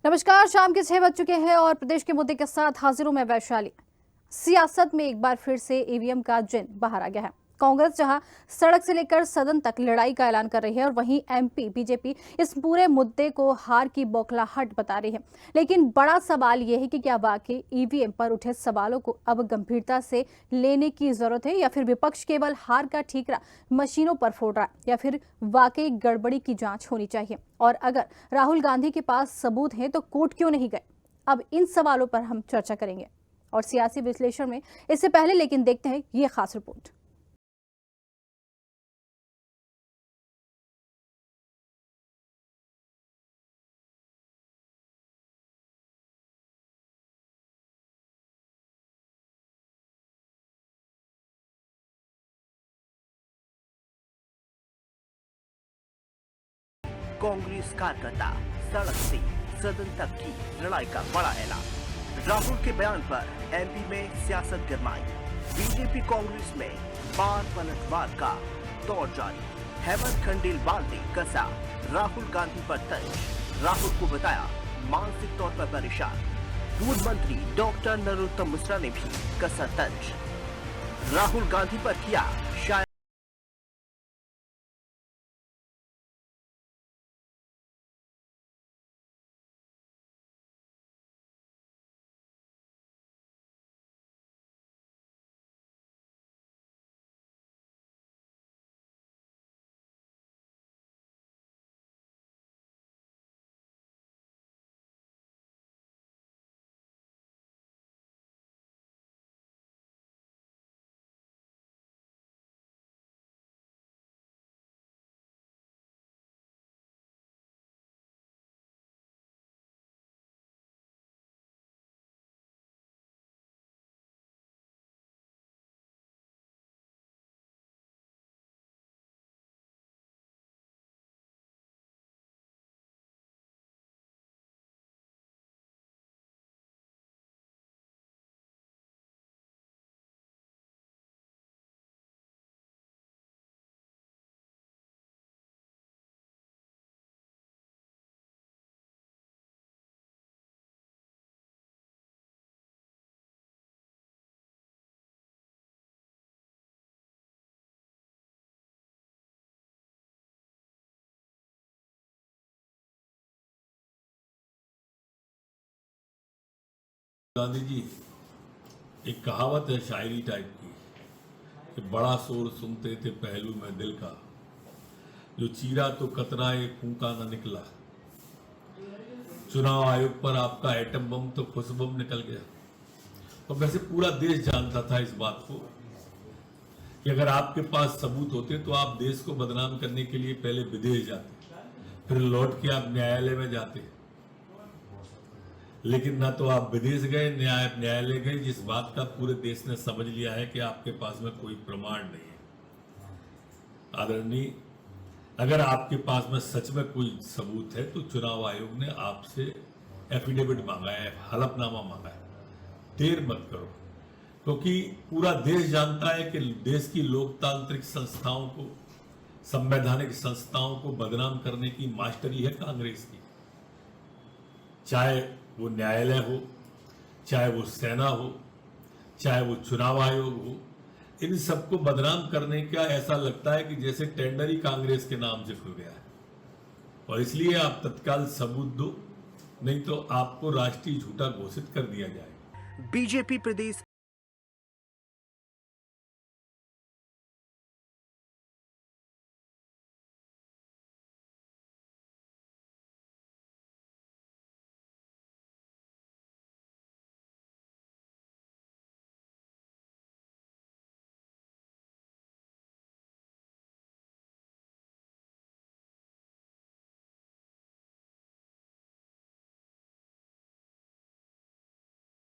नमस्कार। शाम के 6 बज चुके हैं और प्रदेश के मुद्दे के साथ हाजिर हूं मैं वैशाली। सियासत में एक बार फिर से ईवीएम का जिन बाहर आ गया है। कांग्रेस जहां सड़क से लेकर सदन तक लड़ाई का ऐलान कर रही है और वहीं एमपी बीजेपी इस पूरे मुद्दे को हार की बौखलाहट बता रही है। लेकिन बड़ा सवाल यह है कि क्या वाकई ईवीएम पर उठे सवालों को अब गंभीरता से लेने की जरूरत है या फिर विपक्ष केवल हार का ठीकरा मशीनों पर फोड़ रहा है या फिर वाकई गड़बड़ी की जांच होनी चाहिए। और अगर राहुल गांधी के पास सबूत हैं तो कोर्ट क्यों नहीं गए? अब इन सवालों पर हम चर्चा करेंगे और सियासी विश्लेषण में इससे पहले लेकिन देखते हैं ये खास रिपोर्ट। कांग्रेस कार्यकर्ता सड़क से सदन तक की लड़ाई का बड़ा ऐलान। राहुल के बयान पर एमपी में सियासत गरमाई। बीजेपी कांग्रेस में बार पलटवार का दौर जारी। हेमंत खंडेलवाल ने कसा राहुल गांधी पर तंज। राहुल को बताया मानसिक तौर पर परेशान। पूर्व मंत्री डॉक्टर नरोत्तम मिश्रा ने भी कसा तंज। राहुल गांधी पर किया शायद गांधी जी, एक कहावत है शायरी टाइप की कि बड़ा शोर सुनते थे पहलू में दिल का, जो चीरा तो कतराए फूंका न निकला। चुनाव आयोग पर आपका एटम बम तो फुस बम निकल गया। तो वैसे पूरा देश जानता था इस बात को कि अगर आपके पास सबूत होते तो आप देश को बदनाम करने के लिए पहले विदेश जाते, फिर लौट के आप न्यायालय में जाते। लेकिन ना तो आप विदेश गए, न्यायालय गए, जिस बात का पूरे देश ने समझ लिया है कि आपके पास में कोई प्रमाण नहीं है। आदरणीय, अगर आपके पास में सच में कोई सबूत है तो चुनाव आयोग ने आपसे एफिडेविट मांगा है, हलफनामा मांगा है। देर मत करो, क्योंकि पूरा देश जानता है कि देश की लोकतांत्रिक संस्थाओं को, संवैधानिक संस्थाओं को बदनाम करने की मास्टरी है कांग्रेस की। चाहे वो न्यायालय हो, चाहे वो सेना हो, चाहे वो चुनाव आयोग हो, इन सबको बदनाम करने का ऐसा लगता है कि जैसे टेंडर ही कांग्रेस के नाम से खुल गया है। और इसलिए आप तत्काल सबूत दो, नहीं तो आपको राष्ट्रीय झूठा घोषित कर दिया जाएगा। बीजेपी प्रदेश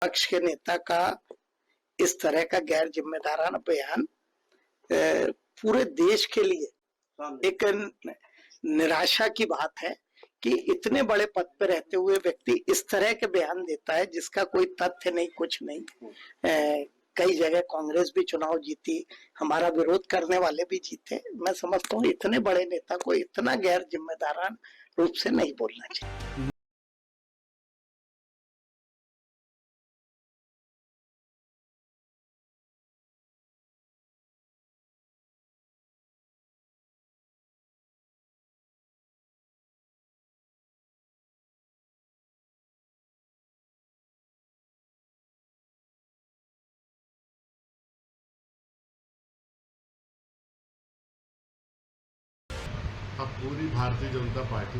पक्ष के नेता का इस तरह का गैर जिम्मेदाराना बयान पूरे देश के लिए एक निराशा की बात है कि इतने बड़े पद पर रहते हुए व्यक्ति इस तरह के बयान देता है जिसका कोई तथ्य नहीं, कुछ नहीं। कई जगह कांग्रेस भी चुनाव जीती, हमारा विरोध करने वाले भी जीते। मैं समझता हूँ इतने बड़े नेता को इतना गैर जिम्मेदाराना रूप से नहीं बोलना चाहिए। अब पूरी Bharatiya Janata party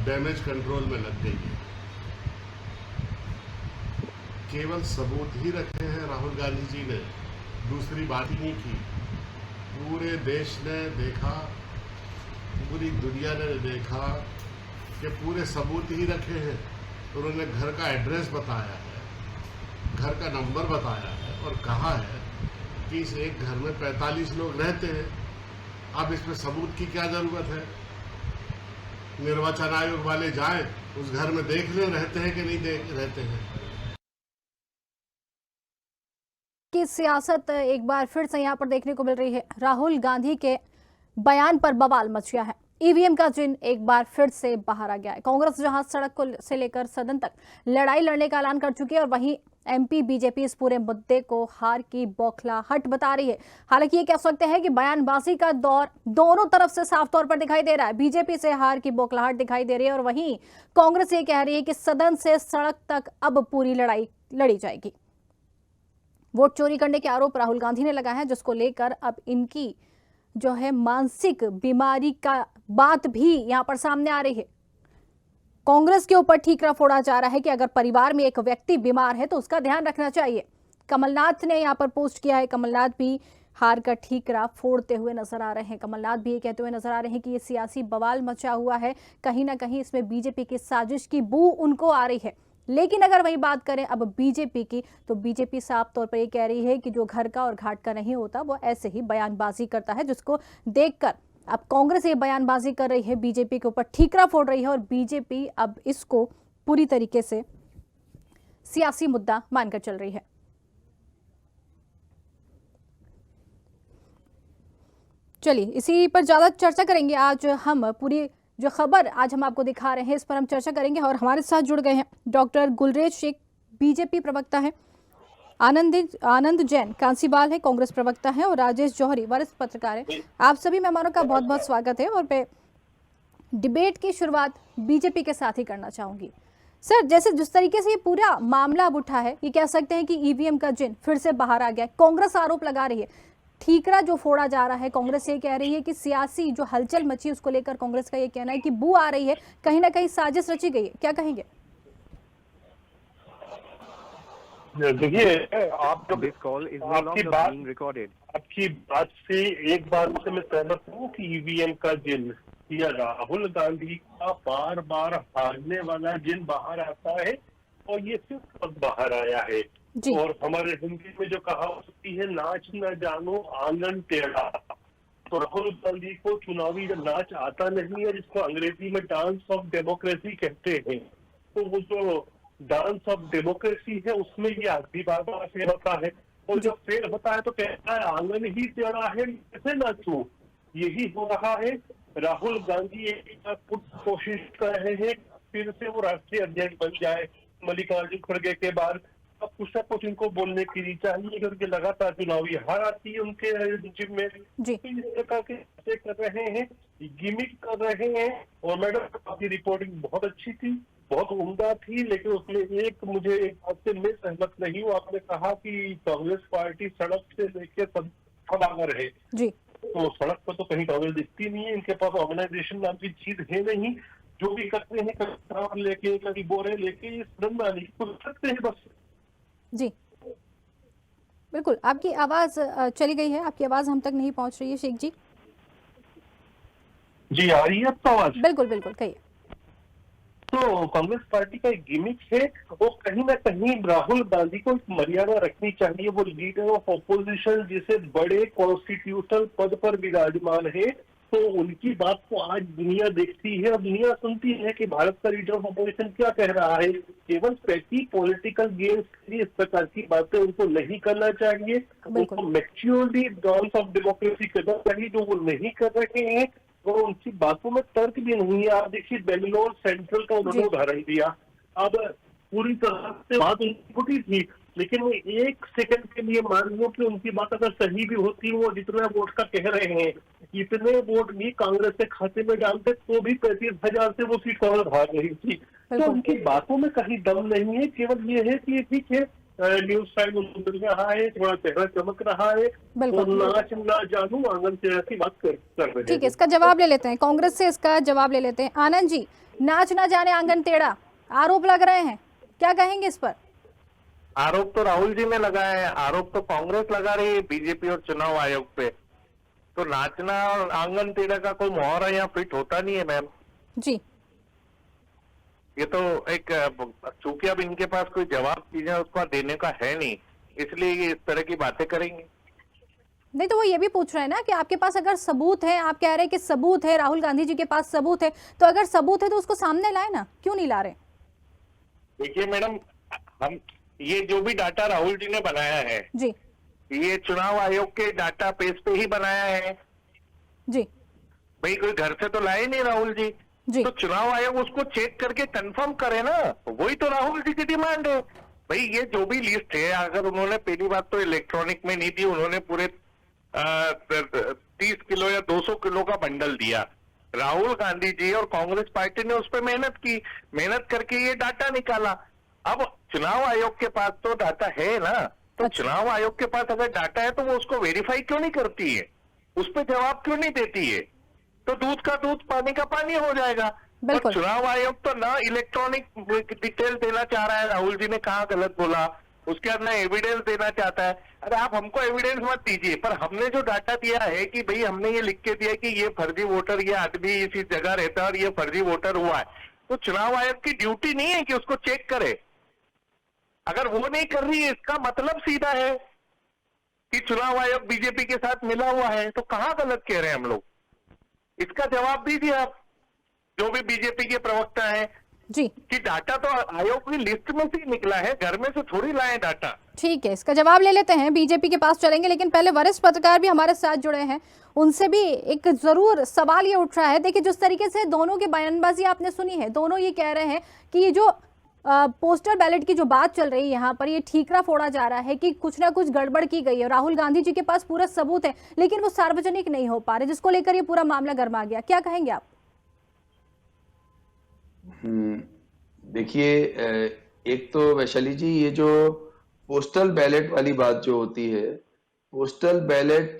damage control में लग गई है। केवल सबूत ही रखे हैं राहुल गांधी जी ने, दूसरी बात ही नहीं की। पूरे देश ने देखा, पूरी दुनिया ने देखा कि पूरे सबूत ही रखे हैं। उन्होंने घर का एड्रेस बताया है, घर का नंबर बताया है और कहा है कि इस एक घर में 45 लोग रहते हैं। अब इसमें सबूत की क्या जरूरत है? निर्वाचन आयोग वाले जाएं, उस घर में देख लें रहते हैं कि नहीं रहते हैं। की सियासत एक बार फिर से यहाँ पर देखने को मिल रही है। राहुल गांधी के बयान पर बवाल मच गया है। ईवीएम का जिन एक बार फिर से बाहर आ गया है। कांग्रेस जहां सड़क को से लेकर सदन तक लड़ाई लड़ने का ऐलान कर चुकी है और वहीं एमपी बीजेपी इस पूरे मुद्दे को हार की बौखलाहट बता रही है। हालांकि ये कह सकते हैं कि बयानबाजी का दौर दोनों तरफ से साफ तौर पर दिखाई दे रहा है। बीजेपी से हार की बौखलाहट दिखाई दे रही है और वहीं कांग्रेस ये कह रही है कि सदन से सड़क तक अब पूरी लड़ाई लड़ी जाएगी। वोट चोरी करने के आरोप राहुल गांधी ने लगाया है, जिसको लेकर अब इनकी जो है मानसिक बीमारी का बात भी यहां पर सामने आ रही है। कांग्रेस के ऊपर ठीकरा फोड़ा जा रहा है कि अगर परिवार में एक व्यक्ति बीमार है तो उसका ध्यान रखना चाहिए। कमलनाथ ने यहां पर पोस्ट किया है। कमलनाथ भी हार का ठीकरा फोड़ते हुए नजर आ रहे हैं। कमलनाथ भी ये कहते हुए नजर आ रहे हैं कि ये सियासी बवाल मचा हुआ है, कहीं ना कहीं इसमें बीजेपी की साजिश की बू उनको आ रही है। लेकिन अगर वही बात करें अब बीजेपी की, तो बीजेपी साफ तौर पर ये कह रही है कि जो घर का और घाट का नहीं होता वो ऐसे ही बयानबाजी करता है, जिसको देखकर अब कांग्रेस ये बयानबाजी कर रही है, बीजेपी के ऊपर ठीकरा फोड़ रही है और बीजेपी अब इसको पूरी तरीके से सियासी मुद्दा मानकर चल रही है। चलिए इसी पर ज्यादा चर्चा करेंगे। आज हम पूरी जो खबर आज हम आपको दिखा रहे हैं इस पर हम चर्चा करेंगे और हमारे साथ जुड़ गए हैं डॉक्टर गुलरेज शेख, बीजेपी प्रवक्ता है, आनंद जैन कांसीबाल है, कांग्रेस प्रवक्ता है और राजेश जौहरी वरिष्ठ पत्रकार है। आप सभी मेहमानों का बहुत बहुत स्वागत है और मैं डिबेट की शुरुआत बीजेपी के साथ ही करना चाहूंगी। सर, जैसे जिस तरीके से ये पूरा मामला अब उठा है, ये कह सकते हैं कि ईवीएम का जिन फिर से बाहर आ गया है। कांग्रेस आरोप लगा रही है, ठीकरा जो फोड़ा जा रहा है, कांग्रेस ये कह रही है कि सियासी जो हलचल मची उसको लेकर कांग्रेस का ये कहना है कि बू आ रही है, कहीं ना कहीं साजिश रची गई है। क्या कहेंगे? देखिए, आपकी बात से एक बात से मैं सहमत हूँ कि ईवीएम का जिन या राहुल गांधी का बार बार हारने वाला जिन बाहर आता है और ये सिर्फ बाहर आया है। और हमारे हिंदी में जो कहावत होती है, नाच न जानो आंगन टेढ़ा, तो राहुल गांधी को चुनावी नाच आता नहीं है, जिसको अंग्रेजी में डांस ऑफ डेमोक्रेसी कहते हैं। तो वो जो डांस ऑफ डेमोक्रेसी है उसमें ये आखिरी बार फेल होता है और जब फेल होता है तो कहता है आंगन ही टेढ़ा है, कैसे नाचूं। यही हो रहा है। राहुल गांधी एक कोशिश कर रहे हैं फिर से वो राष्ट्रीय अध्यक्ष बन जाए मल्लिकार्जुन खड़गे के बाद। अब कुछ ना कुछ इनको बोलने के लिए चाहिए क्योंकि लगातार चुनावी हार आती है उनके जिम में। तो इस प्रकार के कर रहे हैं, गिमिक कर रहे हैं। और मैडम, आपकी रिपोर्टिंग बहुत अच्छी थी, बहुत उम्दा थी, लेकिन उसमें मुझे एक बात से मैं सहमत नहीं हूँ। आपने कहा कि कांग्रेस पार्टी सड़क से लेकर सब आगे रहे जी। तो सड़क पर तो कहीं कांग्रेस दिखती नहीं है, इनके पास ऑर्गेनाइजेशन नाम की चीज है नहीं। जो भी करते हैं कभी लेके कभी बोरे लेके ये सदन में आने की कोशिश करते हैं बस। जी बिल्कुल, आपकी आवाज चली गई है, आपकी आवाज हम तक नहीं पहुंच रही है शेख जी। जी आ रही है अब तो आवाज? बिल्कुल बिल्कुल, कहिए। तो कांग्रेस पार्टी का एक गिमिक है, वो कहीं ना कहीं राहुल गांधी को मर्यादा रखनी चाहिए। वो लीडर ऑफ ऑपोजिशन जिसे बड़े कॉन्स्टिट्यूशनल पद पर विराजमान है, तो उनकी बात को आज दुनिया देखती है और दुनिया सुनती है कि भारत का लीडर ऑफ ऑपोजिशन क्या कह रहा है। केवल पैटी पॉलिटिकल गेम्स के लिए इस प्रकार की बातें उनको नहीं करना चाहिए। उनको मैच्योरली डांस ऑफ डेमोक्रेसी करना चाहिए, जो वो नहीं कर रहे हैं। और उनकी बातों में तर्क भी नहीं है। आप देखिए, बेंगलोर सेंट्रल का उन्होंने उदाहरण दिया। अब पूरी तरह से बात उनकी फुटी थी, लेकिन वो एक सेकंड के लिए मान लो कि उनकी बात अगर सही भी होती, वो जितना वोट का कह रहे हैं इतने वोट भी कांग्रेस के खाते में डालते तो भी 35,000 से वो सीट कांग्रेस हार रही थी। तो उनकी बातों में कहीं दम नहीं है। केवल ये है कि ठीक है, न्यूज टाइम मिल रहा है, थोड़ा चेहरा चमक रहा है, बिल्कुल। और नाच ना जानू आंगन टेढ़ा की बात कर रहे ठीक है, हैं। इसका जवाब ले लेते हैं, कांग्रेस से इसका जवाब ले लेते हैं। आनंद जी, नाच ना जाने आंगन टेढ़ा आरोप लग रहे हैं, क्या कहेंगे इस पर? आरोप तो राहुल जी ने लगाया है, आरोप तो कांग्रेस लगा रही है बीजेपी और चुनाव आयोग पे। तो नाचना और आंगन टेढ़ा का कोई मुहावरा यहाँ फिट होता नहीं है मैम। जी, ये तो एक चूंकि अब इनके पास कोई जवाब चीजें उसका देने का है नहीं, इसलिए ये इस तरह की बातें करेंगे। नहीं तो वो ये भी पूछ रहे हैं ना कि आपके पास अगर सबूत है, आप कह रहे हैं कि सबूत है, राहुल गांधी जी के पास सबूत है, तो अगर सबूत है तो उसको सामने लाए ना, क्यों नहीं ला रहे? देखिए मैडम, हम ये जो भी डाटा राहुल जी ने बनाया है, जी ये चुनाव आयोग के डाटा बेस पे ही बनाया है। जी भाई कोई घर से तो लाए नहीं राहुल जी, जी तो चुनाव आयोग उसको चेक करके कंफर्म करे ना, वही तो राहुल जी की डिमांड है। भाई ये जो भी लिस्ट है, अगर उन्होंने पहली बात तो इलेक्ट्रॉनिक में नहीं दी, उन्होंने पूरे 30 किलो या 200 किलो का बंडल दिया। राहुल गांधी जी और कांग्रेस पार्टी ने उस पर मेहनत की, मेहनत करके ये डाटा निकाला। अब चुनाव आयोग के पास तो डाटा है ना, तो अच्छा। चुनाव आयोग के पास अगर डाटा है तो वो उसको वेरीफाई क्यों नहीं करती है, उस पर जवाब क्यों नहीं देती है? तो दूध का दूध पानी का पानी हो जाएगा। बिल्कुल। और चुनाव आयोग तो ना इलेक्ट्रॉनिक डिटेल देना चाह रहा है, राहुल जी ने कहा गलत बोला, उसके बाद ना एविडेंस देना चाहता है। अरे आप हमको एविडेंस मत दीजिए, पर हमने जो डाटा दिया है कि भाई हमने ये लिख के दिया कि ये फर्जी वोटर, ये आदमी इसी जगह रहता है और ये फर्जी वोटर हुआ है, तो चुनाव आयोग की ड्यूटी नहीं है कि उसको चेक करे। अगर वो नहीं कर रही है, इसका मतलब सीधा है कि चुनाव आयोग बीजेपी के साथ मिला हुआ है। तो कहां गलत कह रहे हैं हम लोग? इसका जवाब दीजिए आप, जो भी बीजेपी के प्रवक्ता हैं, जी कि डाटा तो आयोग की लिस्ट में से ही निकला है, घर में से थोड़ी लाए डाटा। ठीक है, इसका जवाब ले लेते हैं, बीजेपी के पास चलेंगे, लेकिन पहले वरिष्ठ पत्रकार भी हमारे साथ जुड़े हैं, उनसे भी एक जरूर सवाल ये उठ रहा है। देखिए, जिस तरीके से दोनों की बयानबाजी आपने सुनी है, दोनों ये कह रहे हैं कि ये जो पोस्टल बैलेट की जो बात चल रही है यहाँ पर, ये ठीकरा फोड़ा जा रहा है कि कुछ ना कुछ गड़बड़ की गई है। राहुल गांधी जी के पास पूरा सबूत है, लेकिन वो सार्वजनिक नहीं हो पा रहे, जिसको लेकर ये पूरा मामला गर्मा गया। क्या कहेंगे आप? देखिए, एक तो वैशाली जी, ये जो पोस्टल बैलेट वाली बात जो होती है, पोस्टल बैलेट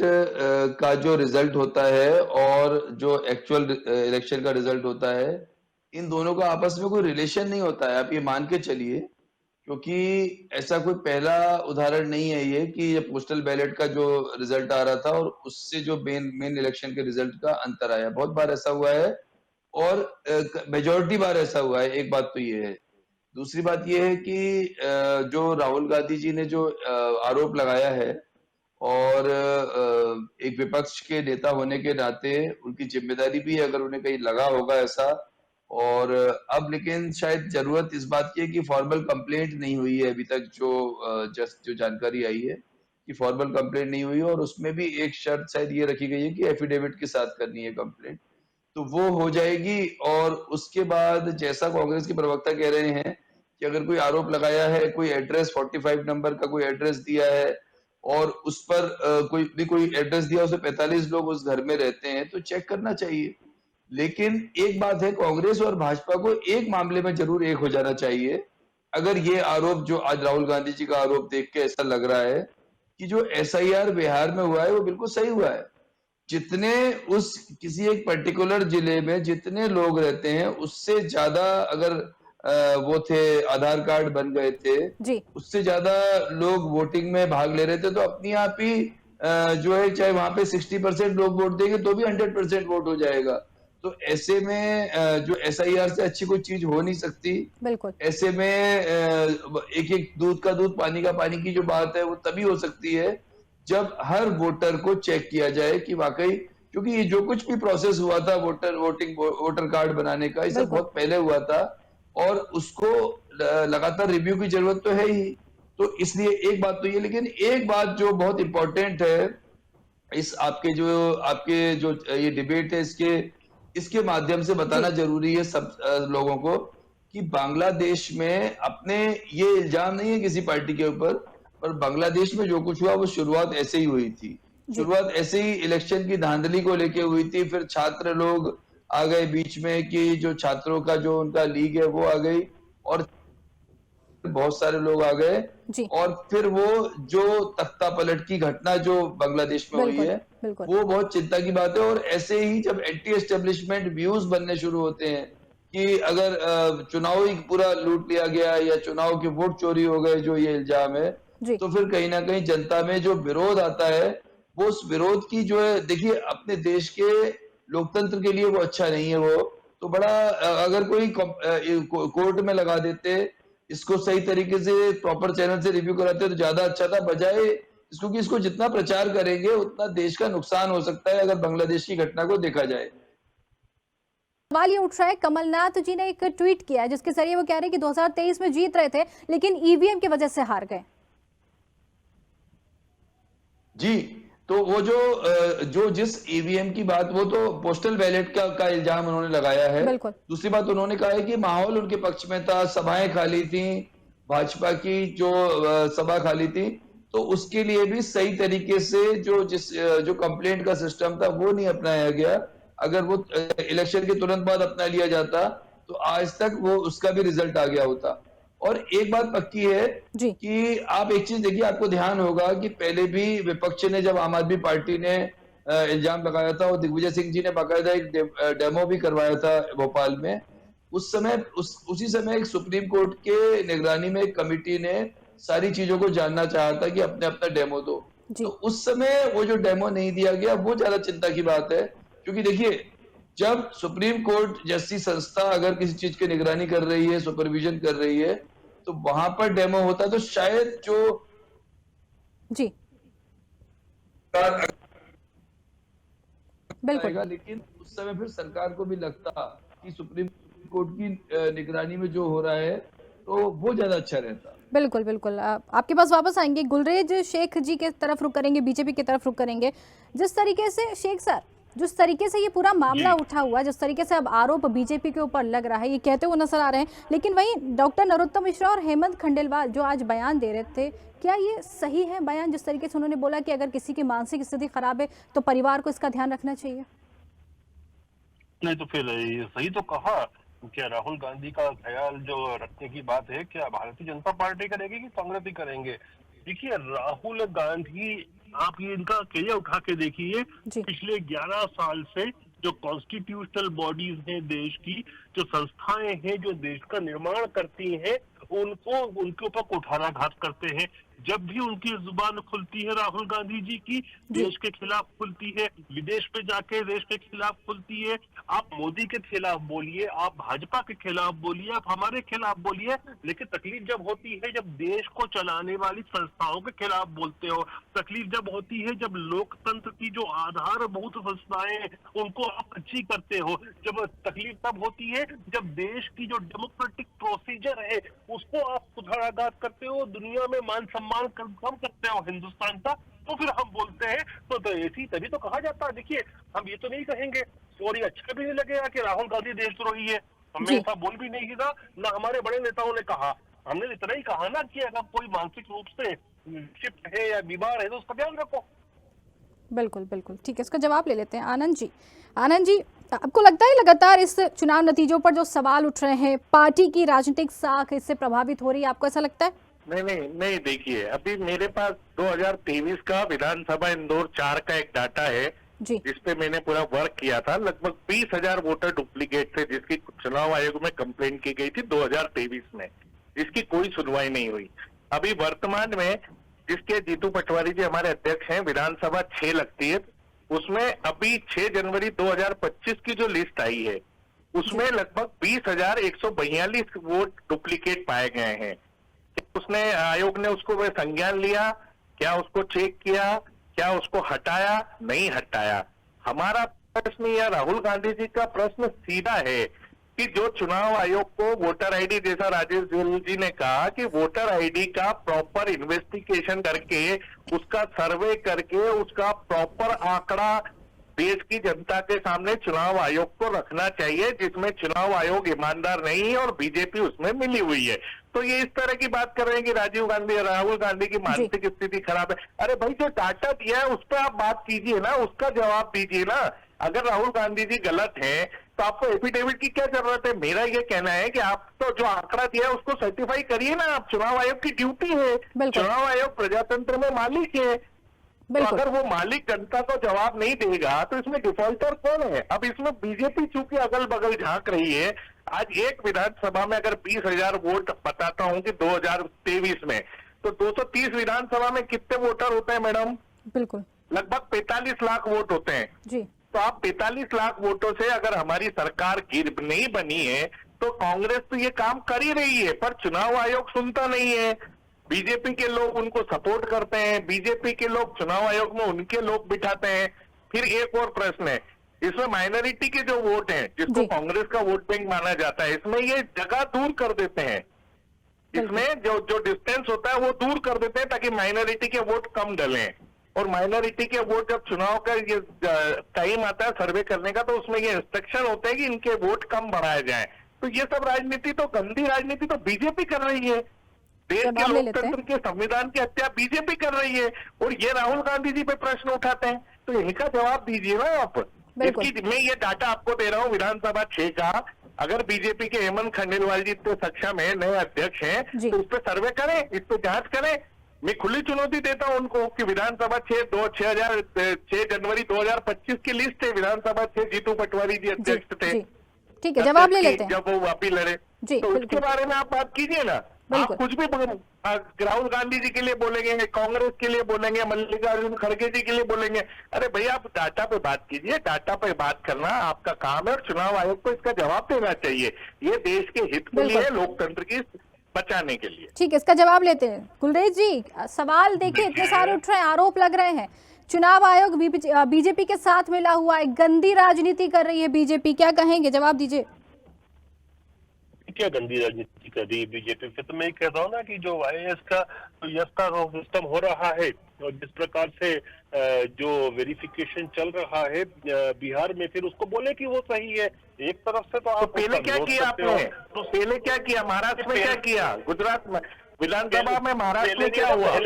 का जो रिजल्ट होता है और जो एक्चुअल इलेक्शन का रिजल्ट होता है, इन दोनों का आपस में कोई रिलेशन नहीं होता है, आप ये मान के चलिए, क्योंकि ऐसा कोई पहला उदाहरण नहीं है ये कि ये पोस्टल बैलेट का जो रिजल्ट आ रहा था और उससे जो मेन इलेक्शन के रिजल्ट का अंतर आया। बहुत बार ऐसा हुआ है और मेजॉरिटी बार ऐसा हुआ है। एक बात तो ये है। दूसरी बात ये है कि जो राहुल गांधी जी ने जो आरोप लगाया है, और एक विपक्ष के नेता होने के नाते उनकी जिम्मेदारी भी है अगर उन्हें कहीं लगा होगा ऐसा। और अब लेकिन शायद जरूरत इस बात की है कि फॉर्मल कंप्लेंट नहीं हुई है अभी तक, जो जानकारी आई है कि फॉर्मल कंप्लेंट नहीं हुई है, और उसमें भी एक शर्त शायद ये रखी गई है कि एफिडेविट के साथ करनी है कंप्लेंट, तो वो हो जाएगी। और उसके बाद जैसा कांग्रेस के प्रवक्ता कह रहे हैं कि अगर कोई आरोप लगाया है, कोई एड्रेस 45 नंबर का कोई एड्रेस दिया है और उस पर कोई एड्रेस दिया, उसमें 45 लोग उस घर में रहते हैं, तो चेक करना चाहिए। लेकिन एक बात है, कांग्रेस और भाजपा को एक मामले में जरूर एक हो जाना चाहिए। अगर ये आरोप जो आज राहुल गांधी जी का आरोप देख के ऐसा लग रहा है कि जो एसआईआर बिहार में हुआ है वो बिल्कुल सही हुआ है। जितने उस किसी एक पर्टिकुलर जिले में जितने लोग रहते हैं, उससे ज्यादा अगर वो थे, आधार कार्ड बन गए थे, जी उससे ज्यादा लोग वोटिंग में भाग ले रहे थे, तो अपनी आप ही जो है, चाहे वहां पे 60% लोग वोट देंगे तो भी 100% वोट हो जाएगा। तो ऐसे में जो एसआईआर से अच्छी कोई चीज हो नहीं सकती। बिल्कुल। ऐसे में एक एक दूध का दूध पानी का पानी की जो बात है वो तभी हो सकती है जब हर वोटर को चेक किया जाए कि वाकई, क्योंकि ये जो कुछ भी प्रोसेस हुआ था वोटर कार्ड बनाने का, ये सब बहुत पहले हुआ था और उसको लगातार रिव्यू की जरूरत तो है ही। तो इसलिए एक बात तो ये, लेकिन एक बात जो बहुत इंपॉर्टेंट है इस आपके जो ये डिबेट है, इसके माध्यम से बताना जरूरी है सब लोगों को कि बांग्लादेश में, अपने ये इल्जाम नहीं है किसी पार्टी के ऊपर, पर बांग्लादेश में जो कुछ हुआ वो शुरुआत ऐसे ही हुई थी। शुरुआत ऐसे ही इलेक्शन की धांधली को लेके हुई थी। फिर छात्र लोग आ गए बीच में कि जो छात्रों का जो उनका लीग है वो आ गई, और बहुत सारे लोग आ गए जी और फिर वो जो तख्ता पलट की घटना जो बांग्लादेश में हुई बिल्कुल है बिल्कुल वो बहुत चिंता की बात है। और ऐसे ही जब एंटी एस्टेब्लिशमेंट व्यूज बनने शुरू होते हैं कि अगर चुनाव ही पूरा लूट लिया गया या चुनाव के वोट चोरी हो गए, जो ये इल्जाम है, जी तो फिर कहीं ना कहीं जनता में जो विरोध आता है वो उस विरोध की जो है, देखिए अपने देश के लोकतंत्र के लिए वो अच्छा नहीं है। वो तो बड़ा अगर कोई कोर्ट में लगा देते, इसको सही तरीके से प्रॉपर चैनल से रिव्यू कराते तो ज्यादा अच्छा था, बजाय इसको कि इसको जितना प्रचार करेंगे उतना देश का नुकसान हो सकता है अगर बांग्लादेश की घटना को देखा जाए। सवाल ये उठ रहा है, कमलनाथ जी ने एक ट्वीट किया है जिसके जरिए वो कह रहे हैं कि 2023 में जीत रहे थे लेकिन ईवीएम की वजह से हार गए। जी, तो वो जो जिस ईवीएम की बात, वो तो पोस्टल बैलेट का इल्जाम उन्होंने लगाया है। बिल्कुल दूसरी बात उन्होंने कहा है कि माहौल उनके पक्ष में था, सभाएं खाली थी, भाजपा की जो सभा खाली थी, तो उसके लिए भी सही तरीके से जो कंप्लेंट का सिस्टम था वो नहीं अपनाया गया। अगर वो इलेक्शन के तुरंत बाद अपना लिया जाता तो आज तक वो उसका भी रिजल्ट आ गया होता। और एक बात पक्की है जी कि आप एक चीज देखिए, आपको ध्यान होगा कि पहले भी विपक्ष ने, जब आम आदमी पार्टी ने इल्जाम लगाया था और दिग्विजय सिंह जी ने बाकायदा एक डेमो भी करवाया था भोपाल में, उस समय उसी समय एक सुप्रीम कोर्ट के निगरानी में एक कमिटी ने सारी चीजों को जानना चाहा था कि अपने अपना डेमो दो। जी तो उस समय वो जो डेमो नहीं दिया गया वो ज्यादा चिंता की बात है, क्योंकि देखिए जब सुप्रीम कोर्ट जैसी संस्था अगर किसी चीज की निगरानी कर रही है, सुपरविजन कर रही है, तो वहां पर डेमो होता तो शायद जो जी बिल्कुल आएगा, लेकिन उस समय फिर सरकार को भी लगता कि सुप्रीम कोर्ट की निगरानी में जो हो रहा है तो वो ज्यादा अच्छा रहता। बिल्कुल बिल्कुल आपके पास वापस आएंगे। गुलरेज शेख जी के तरफ रुख करेंगे, बीजेपी की तरफ रुख करेंगे। जिस तरीके से शेख सर, जिस तरीके से ये पूरा मामला उठा हुआ है, जिस तरीके से अब आरोप बीजेपी के ऊपर लग रहा है, ये कहते हुए नजर आ रहे हैं, लेकिन वहीं डॉक्टर नरोत्तम मिश्रा और हेमंत खंडेलवाल जो आज बयान दे रहे थे, क्या ये सही है बयान? जिस तरीके से उन्होंने बोला कि अगर किसी की मानसिक स्थिति खराब है तो परिवार को इसका ध्यान रखना चाहिए। नहीं तो फिर ये सही तो कहा। क्या राहुल गांधी का ख्याल जो रखने की बात है, क्या भारतीय जनता पार्टी करेगी कि कांग्रेस ही करेंगे? देखिए राहुल गांधी, आप ये इनका कैरियर उठा के देखिए, पिछले 11 साल से जो कॉन्स्टिट्यूशनल बॉडीज हैं देश की, जो संस्थाएं हैं जो देश का निर्माण करती हैं, उनको उनके ऊपर कुठाराघात करते हैं। जब भी उनकी जुबान खुलती है राहुल गांधी जी की, देश के खिलाफ खुलती है, विदेश पे जाके देश के खिलाफ खुलती है। आप मोदी के खिलाफ बोलिए, आप भाजपा के खिलाफ बोलिए, आप हमारे खिलाफ बोलिए, लेकिन तकलीफ जब होती है जब देश को चलाने वाली संस्थाओं के खिलाफ बोलते हो। तकलीफ जब होती है जब लोकतंत्र की जो आधारभूत संस्थाएं हैं उनको आप अच्छी करते हो। जब तकलीफ तब होती है जब देश की जो डेमोक्रेटिक प्रोसीजर है उसको आप कुठाराघात करते हो, दुनिया में मान सम्मान कम करते हो हिंदुस्तान का, तो फिर हम बोलते हैं तो ऐसी तभी तो कहा जाता है। देखिए हम ये तो नहीं कहेंगे और ये अच्छा भी नहीं लगेगा कि राहुल गांधी देशद्रोही है, हमने ऐसा बोल भी नहीं किया, ना हमारे बड़े नेताओं ने कहा। हमने इतना ही कहा ना कि अगर कोई मानसिक रूप से शिफ्ट है या बीमार है तो उसका ध्यान रखो। बिल्कुल बिल्कुल ठीक है, इसका जवाब ले लेते हैं। आनंद जी, आनंद जी, आपको लगता है लगातार इस चुनाव नतीजों पर जो सवाल उठ रहे हैं, पार्टी की राजनीतिक साख इससे प्रभावित हो रही है, आपको ऐसा लगता है? नहीं देखिए, अभी मेरे पास 2023 का विधानसभा इंदौर 4 का एक डाटा है जिसपे मैंने पूरा वर्क किया था। लगभग 20,000 वोटर डुप्लीकेट थे जिसकी चुनाव आयोग में कंप्लेन की गई थी 2023 में, जिसकी कोई सुनवाई नहीं हुई। अभी वर्तमान में जिसके जीतू पटवारी जी हमारे अध्यक्ष हैं, विधानसभा 6 लगती है, उसमें अभी 6 जनवरी 2025 की जो लिस्ट आई है उसमें लगभग 20,142 वोट डुप्लीकेट पाए गए हैं। उसने आयोग ने उसको वह संज्ञान लिया, क्या उसको चेक किया, क्या उसको हटाया? नहीं हटाया। हमारा प्रश्न या राहुल गांधी जी का प्रश्न सीधा है कि जो चुनाव आयोग को वोटर आईडी, जैसा राजेश जोल जी ने कहा कि वोटर आईडी का प्रॉपर इन्वेस्टिगेशन करके, उसका सर्वे करके, उसका प्रॉपर आंकड़ा देश की जनता के सामने चुनाव आयोग को रखना चाहिए, जिसमें चुनाव आयोग ईमानदार नहीं है और बीजेपी उसमें मिली हुई है। तो ये इस तरह की बात कर रहे हैं कि राहुल गांधी की मानसिक स्थिति खराब है। अरे भाई, जो डाटा दिया है उस पर आप बात कीजिए ना, उसका जवाब दीजिए ना। अगर राहुल गांधी जी गलत हैं तो आपको एफिडेविट की क्या जरूरत है? मेरा ये कहना है कि आप तो जो आंकड़ा दिया है उसको सर्टिफाई करिए ना, आप चुनाव आयोग की ड्यूटी है। बिल्कुल। चुनाव आयोग प्रजातंत्र में मालिक है, तो बिल्कुल। अगर वो मालिक जनता को जवाब नहीं देगा तो इसमें डिफॉल्टर कौन है? अब इसमें बीजेपी चूंकि अगल बगल झांक रही है। आज एक विधानसभा में अगर 20,000 वोट बताता हूं कि 2023 में, तो 230 विधानसभा में कितने वोटर होते हैं मैडम? बिल्कुल लगभग 45 लाख वोट होते हैं। जी। तो आप 45 लाख वोटों से अगर हमारी सरकार गिर नहीं बनी है तो कांग्रेस तो ये काम कर ही रही है, पर चुनाव आयोग सुनता नहीं है। बीजेपी के लोग उनको सपोर्ट करते हैं, बीजेपी के लोग चुनाव आयोग में उनके लोग बिठाते हैं। फिर एक और प्रश्न है, इसमें माइनॉरिटी के जो वोट हैं, जिसको जी। कांग्रेस का वोट बैंक माना जाता है, इसमें ये जगह दूर कर देते हैं। इसमें जो डिस्टेंस होता है वो दूर कर देते हैं ताकि माइनॉरिटी के वोट कम डलें। और माइनॉरिटी के वोट जब चुनाव का ये टाइम आता है सर्वे करने का, तो उसमें ये इंस्ट्रक्शन होते हैं कि इनके वोट कम बढ़ाए जाएं। तो ये सब राजनीति तो गंदी राजनीति तो बीजेपी कर रही है। देश के जवाब ले लेते हैं। लोकतंत्र के संविधान की हत्या बीजेपी कर रही है, और ये राहुल गांधी जी पे प्रश्न उठाते हैं। तो इनका जवाब दीजिए ना आप। बिल्कुल। इसकी मैं ये डाटा आपको दे रहा हूँ विधानसभा 6 का। अगर बीजेपी के हेमंत खंडेलवाल जी इतने सक्षम है, नए अध्यक्ष हैं, जी। तो इस पे सर्वे करें, इस पे जांच करें। मैं खुली चुनौती देता हूं उनको कि विधानसभा 6 जनवरी 2025 की लिस्ट है। विधानसभा 6 जीतू पटवारी जी जी अध्यक्ष थे, जी ठीक है, जवाब ले लेते हैं। जब वो वापी लड़े, जी, तो उसके बिल्कुल। बारे में आप बात कीजिए ना। आप बिल्कुल। कुछ भी राहुल गांधी जी के लिए बोलेंगे, कांग्रेस के लिए बोलेंगे, मल्लिकार्जुन खड़गे जी के लिए बोलेंगे। अरे भैया आप डाटा पे बात कीजिए, डाटा पे बात करना आपका काम है, और चुनाव आयोग को इसका जवाब देना चाहिए। ये देश के हित के लिए, लोकतंत्र की बचाने के लिए। ठीक है, इसका जवाब लेते हैं। गुलरेज जी, सवाल देखिए इतने सारे उठ रहे हैं, आरोप लग रहे हैं, चुनाव आयोग बीजेपी के साथ मिला हुआ है, गंदी राजनीति कर रही है बीजेपी, क्या कहेंगे? जवाब दीजिए। क्या गंदी राजनीति कर रही है बीजेपी? फिर तो मैं ये कहता हूँ ना कि जो IAS का यस्ता सिस्टम हो रहा है और जिस प्रकार से जो वेरिफिकेशन चल रहा है बिहार में, फिर उसको बोले कि वो सही है। एक तरफ से तो आप पहले क्या किया आपने? तो पहले क्या किया? महाराष्ट्र में क्या किया? गुजरात में विधानसभा में, महाराष्ट्र में क्या हुआ?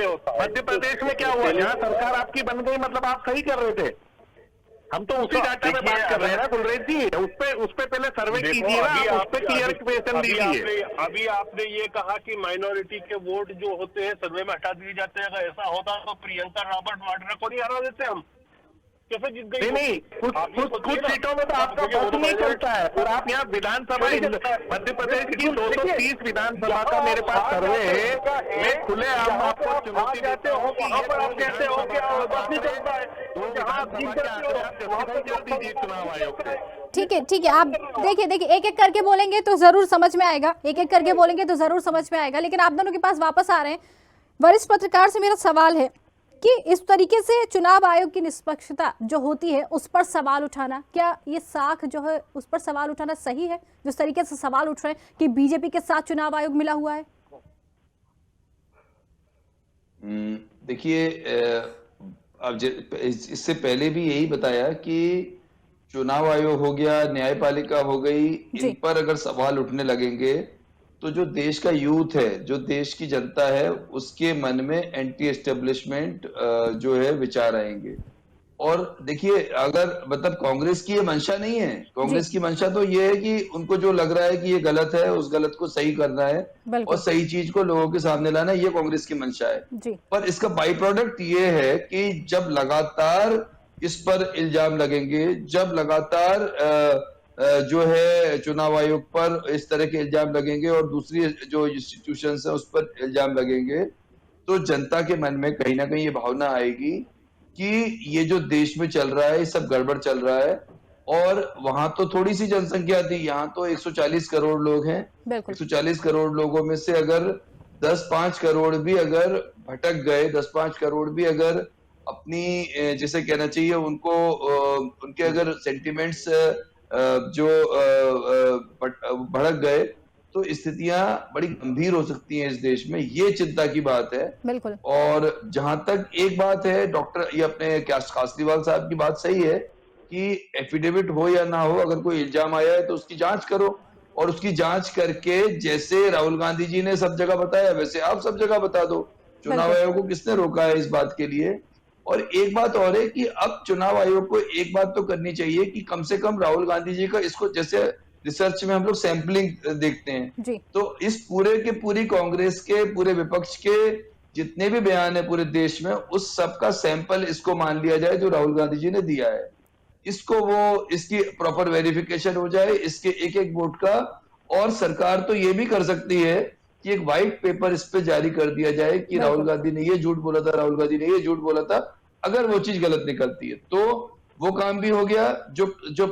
मध्य प्रदेश में क्या हुआ? जहाँ सरकार आपकी बन गई, मतलब आप सही कर रहे थे। हम तो उसी डाटा में बात कर रहे हैं ना गुलरेज जी। उस पे पहले सर्वे कीजिए ना, उस पे क्लियरिफिकेशन दीजिए। अभी आपने ये कहा कि माइनॉरिटी के वोट जो होते हैं सर्वे में हटा दिए जाते हैं। अगर ऐसा होता तो प्रियंका रॉबर्ट वाड्रा को नहीं हरा देते हम? कैसे जीत गई? नहीं, कुछ सीटों में तो आपका बस नहीं चलता है, पर आप यहाँ विधानसभा, मध्य प्रदेश की 230 विधानसभा का मेरे पास सर्वे है। मैं खुले आम आपको चुनौती देते हो कि ये कहते हो कि बस नहीं चलता है, चुनाव आयोग से। ठीक है, आप देखिए एक एक करके बोलेंगे तो जरूर समझ में आएगा, लेकिन आप दोनों के पास वापस आ रहे हैं। वरिष्ठ पत्रकार से मेरा सवाल है कि इस तरीके से चुनाव आयोग की निष्पक्षता जो होती है उस पर सवाल उठाना, क्या ये साख जो है उस पर सवाल उठाना सही है? जिस तरीके से सवाल उठ रहे हैं कि बीजेपी के साथ चुनाव आयोग मिला हुआ है। देखिए, अब इससे पहले भी यही बताया कि चुनाव आयोग हो गया, न्यायपालिका हो गई, इन पर अगर सवाल उठने लगेंगे तो जो देश का यूथ है, जो देश की जनता है, उसके मन में एंटी एस्टेब्लिशमेंट जो है विचार आएंगे। और देखिए, अगर मतलब कांग्रेस की ये मंशा नहीं है, कांग्रेस की मंशा तो ये है कि उनको जो लग रहा है कि ये गलत है, उस गलत को सही करना है और सही चीज को लोगों के सामने लाना है, ये कांग्रेस की मंशा है। पर इसका बाई प्रोडक्ट ये है कि जब लगातार इस पर इल्जाम लगेंगे, जब लगातार जो है चुनाव आयोग पर इस तरह के इल्जाम लगेंगे और दूसरी जो इंस्टीट्यूशंस है उस पर इल्जाम लगेंगे, तो जनता के मन में कहीं ना कहीं ये भावना आएगी कि ये जो देश में चल रहा है ये सब गड़बड़ चल रहा है। और वहां तो थोड़ी सी जनसंख्या थी, यहाँ तो 140 करोड़ लोग हैं। 140 करोड़ लोगों में से अगर 10-5 करोड़ भी अगर भटक गए, 10-5 करोड़ भी अगर अपनी जैसे कहना चाहिए उनको उनके अगर सेंटिमेंट्स जो भड़क गए, तो स्थितियां बड़ी गंभीर हो सकती हैं इस देश में। ये चिंता की बात है। बिल्कुल। और जहां तक एक बात है, डॉक्टर ये अपने केजरीवाल साहब की बात सही है कि एफिडेविट हो या ना हो, अगर कोई इल्जाम आया है तो उसकी जांच करो, और उसकी जांच करके जैसे राहुल गांधी जी ने सब जगह बताया वैसे आप सब जगह बता दो। चुनाव आयोग को किसने रोका है इस बात के लिए और एक बात और है कि अब चुनाव आयोग को एक बात तो करनी चाहिए कि कम से कम राहुल गांधी जी का इसको, जैसे रिसर्च में हम लोग सैंपलिंग देखते हैं, जी तो इस पूरे के पूरी कांग्रेस के पूरे विपक्ष के जितने भी बयान है पूरे देश में, उस सब का सैंपल इसको मान लिया जाए जो राहुल गांधी जी ने दिया है, इसको वो इसकी प्रॉपर वेरिफिकेशन हो जाए इसके एक एक वोट का। और सरकार तो ये भी कर सकती है कि एक व्हाइट पेपर इस पे जारी कर दिया जाए कि राहुल बिल्कुल गांधी ने ये झूठ बोला था, राहुल गांधी ने ये झूठ बोला था। अगर वो चीज गलत निकलती है तो वो काम भी हो गया जो जो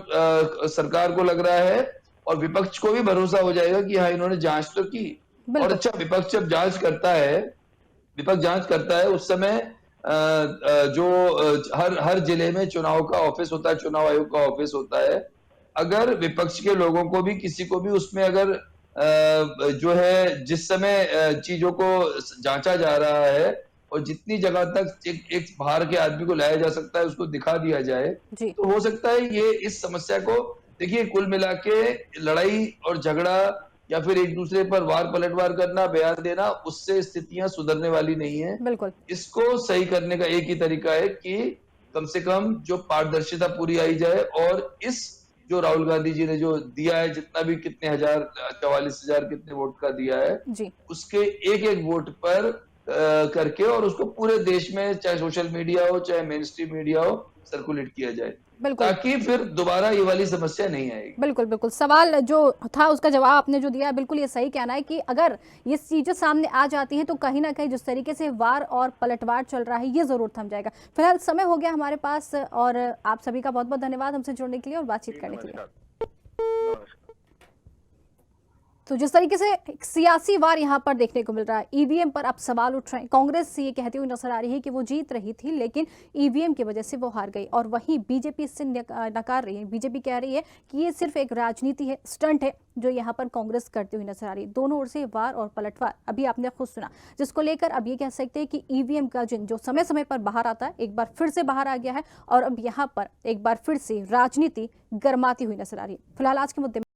सरकार को लग रहा है, और विपक्ष को भी भरोसा हो जाएगा कि हाँ इन्होंने जांच तो की। और बिल्कुल अच्छा, विपक्ष जब विपक्ष जांच करता है उस समय जो हर जिले में चुनाव का ऑफिस होता है, चुनाव आयोग का ऑफिस होता है। अगर विपक्ष के लोगों को भी किसी को भी उसमें अगर जो है जिस समय चीजों को जांचा जा रहा है और जितनी जगह तक एक बाहर के आदमी को लाया जा सकता है उसको दिखा दिया जाए, जी तो हो सकता है ये इस समस्या को, देखिए कुल मिला के लड़ाई और झगड़ा या फिर एक दूसरे पर वार पलटवार करना, बयान देना, उससे स्थितियां सुधरने वाली नहीं है। बिल्कुल इसको सही करने का एक ही तरीका है कि कम से कम जो पारदर्शिता पूरी आई जाए, और इस जो राहुल गांधी जी ने जो दिया है, जितना भी कितने हजार 44,000 कितने वोट का दिया है, जी उसके एक एक वोट पर करके और उसको पूरे देश में चाहे सोशल मीडिया हो चाहे मेन स्ट्रीम मीडिया हो सर्कुलेट किया जाए, बिल्कुल ताकि फिर दोबारा ये वाली समस्या नहीं आएगी। बिल्कुल बिल्कुल सवाल जो था उसका जवाब आपने जो दिया बिल्कुल ये सही कहना है कि अगर ये चीजें सामने आ जाती हैं तो कहीं ना कहीं जिस तरीके से वार और पलटवार चल रहा है ये जरूर थम जाएगा। फिलहाल समय हो गया हमारे पास और आप सभी का बहुत बहुत धन्यवाद हमसे जुड़ने के लिए और बातचीत करने के लिए। तो जिस तरीके से एक सियासी वार यहाँ पर देखने को मिल रहा है, ईवीएम पर अब सवाल उठ रहे हैं। कांग्रेस ये कहती हुई नजर आ रही है कि वो जीत रही थी लेकिन ईवीएम की वजह से वो हार गई, और वहीं बीजेपी इससे नकार रही है। बीजेपी कह रही है कि ये सिर्फ एक राजनीति है, स्टंट है जो यहाँ पर कांग्रेस करती हुई नजर आ रही है। दोनों ओर से वार और पलटवार अभी आपने खुद सुना, जिसको लेकर अब ये कह सकते हैं कि ईवीएम का जिन जो समय समय पर बाहर आता है एक बार फिर से बाहर आ गया है और अब यहाँ पर एक बार फिर से राजनीति गर्माती हुई नजर आ रही है। फिलहाल आज के मुद्दे